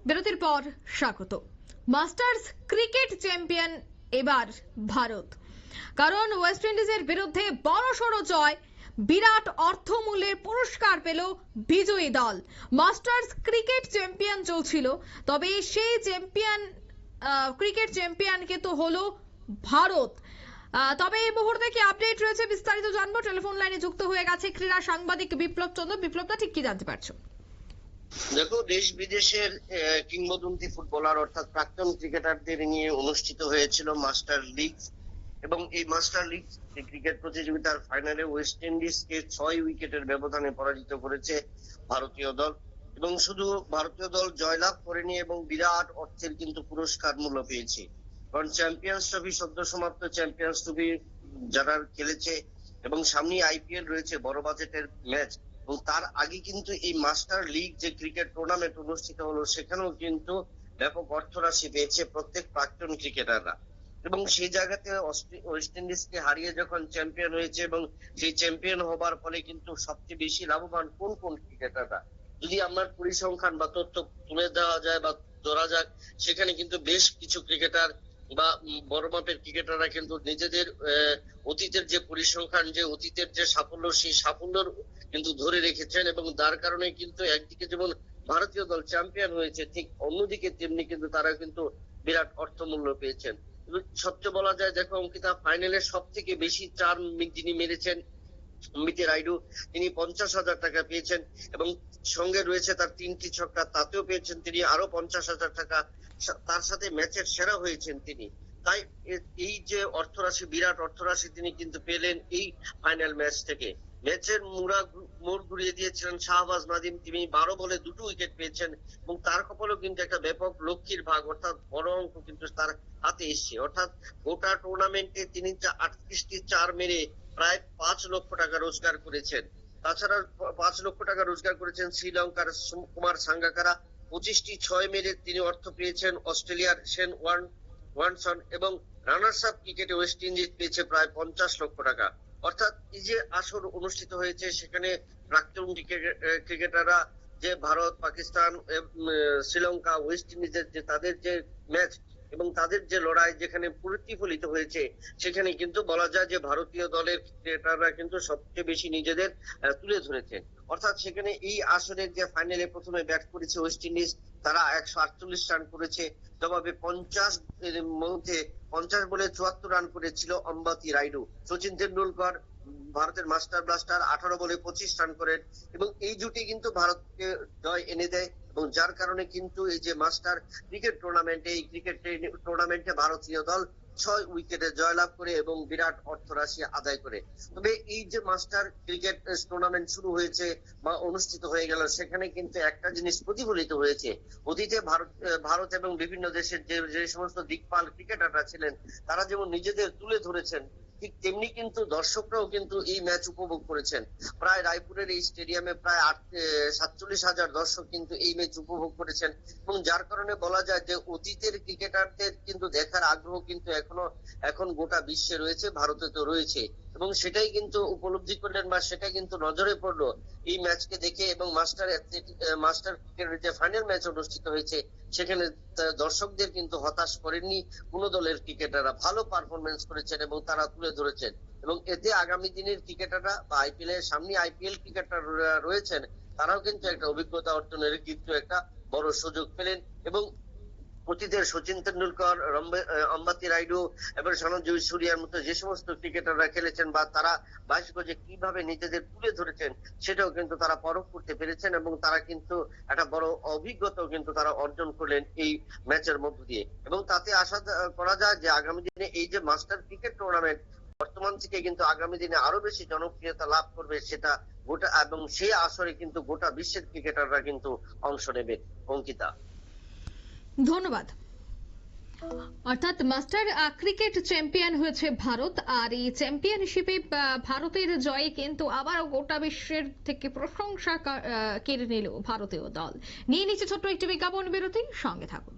বিরতির পর স্বাগত। মাস্টার্স ক্রিকেট চ্যাম্পিয়ন এবার ভারত, কারণ ওয়েস্ট ইন্ডিজের বিরুদ্ধে বড়সড় জয়, বিরাট অর্থমূল্যের পুরস্কার পেল বিজয়ী দল। মাস্টার্স ক্রিকেট চ্যাম্পিয়ন চলছিল, তবে সেই ক্রিকেট চ্যাম্পিয়ন কিন্তু হলো ভারত। তবে এই মুহূর্তে কি আপডেট রয়েছে বিস্তারিত জানবো। টেলিফোন লাইনে যুক্ত হয়ে গেছে ক্রীড়া সাংবাদিক বিপ্লব চন্দ্র। বিপ্লবটা ঠিক কি জানতে পারছো? দেখো, দেশ বিদেশের কিংবদন্তি ফুটবলার অর্থাৎ প্রাক্তন ক্রিকেটারদের নিয়ে অনুষ্ঠিত হয়েছিল মাস্টার লিগ, এবং এই মাস্টার লিগ ক্রিকেট প্রতিযোগিতার ফাইনালে ওয়েস্ট ইন্ডিজকে 6 উইকেটের ব্যবধানে পরাজিত করেছে ভারতীয় দল। এবং শুধু ভারতীয় দল জয়লাভ করেনি, এবং বিরাট অর্থের কিন্তু পুরস্কার মূল্য পেয়েছে। কারণ চ্যাম্পিয়ন্স ট্রফি সদ্য সমাপ্ত চ্যাম্পিয়ন্স ট্রফি যারা খেলেছে, এবং সামনে আইপিএল রয়েছে, বড় বাজেটের ম্যাচ, এবং তার আগে কিন্তু এই মাস্টার লিগ যে ক্রিকেট টুর্নামেন্ট অনুষ্ঠিত হলো, সেখানেও কিন্তু ব্যাপক অর্থরাশি পেয়েছে প্রত্যেক প্রাক্তন ক্রিকেটাররা। এবং সেই জায়গাতে ওয়েস্ট ইন্ডিজকে হারিয়ে যখন চ্যাম্পিয়ন হয়েছে, এবং সেই চ্যাম্পিয়ন হবার ফলে কিন্তু সবচেয়ে বেশি লাভবান কোন কোন ক্রিকেটাররা, যদি আমার পরিসংখ্যান বা তথ্য তুলে দেওয়া যায় বা ধরা যাক, সেখানে কিন্তু বেশ কিছু ক্রিকেটার বা বড় মাপের ক্রিকেটাররা কিন্তু নিজেদের অতীতের যে পরিসংখ্যান, যে অতীতের যে সাফল্য, সেই সাফল্য কিন্তু ধরে রেখেছেন। এবং তার কারণে কিন্তু একদিকে যেমন ভারতীয় দল চ্যাম্পিয়ন হয়েছে, ঠিক অন্যদিকে তেমনি কিন্তু তারা কিন্তু বিরাট অর্থমূল্য পেয়েছেন। সত্য বলা যায়, দেখো অঙ্কিতা, ফাইনালে সব থেকে বেশি চার যিনি মেরেছেন অমিত রাইডু, তিনি 50,000 টাকা পেয়েছেন, এবং সঙ্গে রয়েছে তার 3টি ছক্কা, তাতেও পেয়েছেন তিনি আরো 50,000 টাকা। তার সাথে ম্যাচের সেরা হয়েছেন তিনি। তাই এই যে অর্থরাশি, বিরাট অর্থরাশি তিনি কিন্তু পেলেন এই ফাইনাল ম্যাচ থেকে। ম্যাচের মোড় ঘুরিয়ে দিয়েছিলেন শাহবাজ নাদিম, তিনি 12 বলে 2টি উইকেট পেয়েছেন, এবং তার কপালেও কিন্তু একটা ব্যাপক লক্ষ্মীর ভাগ অর্থাৎ বড় অঙ্ক কিন্তু তার হাতে এসছে। অর্থাৎ গোটা টুর্নামেন্টে তিনি 38টি চার মেরে প্রায় 5 লক্ষ টাকা রোজগার করেছেন। তাছাড়া 5 লক্ষ টাকা রোজগার করেছেন শ্রীলঙ্কার কুমার সাঙ্গাকারা। 25টি 6 মেরে তিনি অর্থ পেয়েছেন অস্ট্রেলিয়ার শেন ওয়াটসন, এবং রানার্স আপ ক্রিকেটে ওয়েস্ট ইন্ডিজ পেয়েছে প্রায় 50 লক্ষ টাকা। অর্থাৎ এই যে আসর অনুষ্ঠিত হয়েছে, সেখানে প্রাক্তন ক্রিকেটাররা যে ভারত, পাকিস্তান, শ্রীলঙ্কা, ওয়েস্ট ইন্ডিজের যে তাদের যে ম্যাচ এবং তাদের যে লড়াই যেখানে প্রতিফলিত হয়েছে, সেখানে কিন্তু বলা যায় যে ভারতীয় দলের ক্রিকেটাররা কিন্তু সবচেয়ে বেশি নিজেদের তুলে ধরেছেন। অর্থাৎ সেখানে এই আসরের যে ফাইনালে প্রথমে ব্যাট করেছে ওয়েস্ট ইন্ডিজ, তারা 148 রান করেছে। জবাবে 50 এর মধ্যে 50 বলে 74 রান করেছিল অম্বাতি রাইডু। সচিন তেন্ডুলকর, ভারতের মাস্টার ব্লাস্টার, 18 বলে 25 রান করেন, এবং এই জুটি কিন্তু ভারতকে জয় এনে দেয়। এবং যার কারণে কিন্তু এই যে মাস্টার ক্রিকেট টুর্নামেন্টে, এই ক্রিকেট টুর্নামেন্টে ভারতীয় দল 6 উইকেটে জয়লাভ করে এবং বিরাট অর্থরাশি আদায় করে। তবে এই যে মাস্টার ক্রিকেট টুর্নামেন্ট শুরু হয়েছে বা অনুষ্ঠিত হয়ে গেল, সেখানে কিন্তু একটা জিনিস প্রতিফলিত হয়েছে। অতীতে ভারত এবং বিভিন্ন দেশের যে সমস্ত দিকপাল ক্রিকেটাররা ছিলেন, তারা যেমন নিজেদের তুলে ধরেছেন, ঠিক তেমনি কিন্তু দর্শকরাও কিন্তু এই ম্যাচ উপভোগ করেছেন। প্রায় রায়পুরের এই স্টেডিয়ামে প্রায় 47,000 দর্শক কিন্তু এই ম্যাচ উপভোগ করেছেন, এবং যার কারণে বলা যায় যে অতীতের ক্রিকেটারদের কিন্তু দেখার আগ্রহ কিন্তু এখন গোটা বিশ্বে রয়েছে, ভারতে তো রয়েছে। এবং সেটাই কিন্তু উপলব্ধি করলেন বা সেটা কিন্তু নজরে পড়লো এই ম্যাচকে দেখে। এবং মাস্টার ক্রিকেটের যে ফাইনাল ম্যাচ অনুষ্ঠিত হয়েছে, সেখানে দর্শকদের কিন্তু হতাশ করেননি কোন দলের ক্রিকেটাররা, ভালো পারফরমেন্স করেছেন এবং তারা তুলে ধরেছেন। এবং এতে আগামী দিনের ক্রিকেটাররা বা আইপিএল এর সামনে আইপিএল ক্রিকেটার রয়েছেন, তারাও কিন্তু একটা অভিজ্ঞতা অর্জনের কিন্তু একটা বড় সুযোগ পেলেন। এবং অতীতের সচিন তেন্ডুলকর, অম্বাতি রাইডু এবং সনজয় সূর্যার মতো যে সমস্ত ক্রিকেটাররা খেলেছেন বা তারা 22 গজে কিভাবে নিজেদের তুলে ধরেছেন, সেটাও কিন্তু তারা পরখ করতে পেরেছেন, এবং তারা কিন্তু একটা বড় অভিজ্ঞতাও কিন্তু তারা অর্জন করলেন এই ম্যাচের মধ্য দিয়ে। এবং তাতে আশা করা যায় যে আগামী দিনে এই যে মাস্টার ক্রিকেট টুর্নামেন্ট বর্তমান থেকে কিন্তু আগামী দিনে আরো বেশি জনপ্রিয়তা লাভ করবে, সেটা গোটা এবং সেই আসরে কিন্তু গোটা বিশ্বের ক্রিকেটাররা কিন্তু অংশ নেবে। অঙ্কিতা, ধন্যবাদ। অর্থাৎ মাস্টার ক্রিকেট চ্যাম্পিয়ন হয়েছে ভারত, আর এই চ্যাম্পিয়নশিপে ভারতের জয়ে কিন্তু আবার গোটা বিশ্বের থেকে প্রশংসা কেড়ে নিল ভারতীয় দল। নিয়ে নিচ্ছে ছোট্ট একটি বিজ্ঞাপন বিরতি, সঙ্গে থাকুন।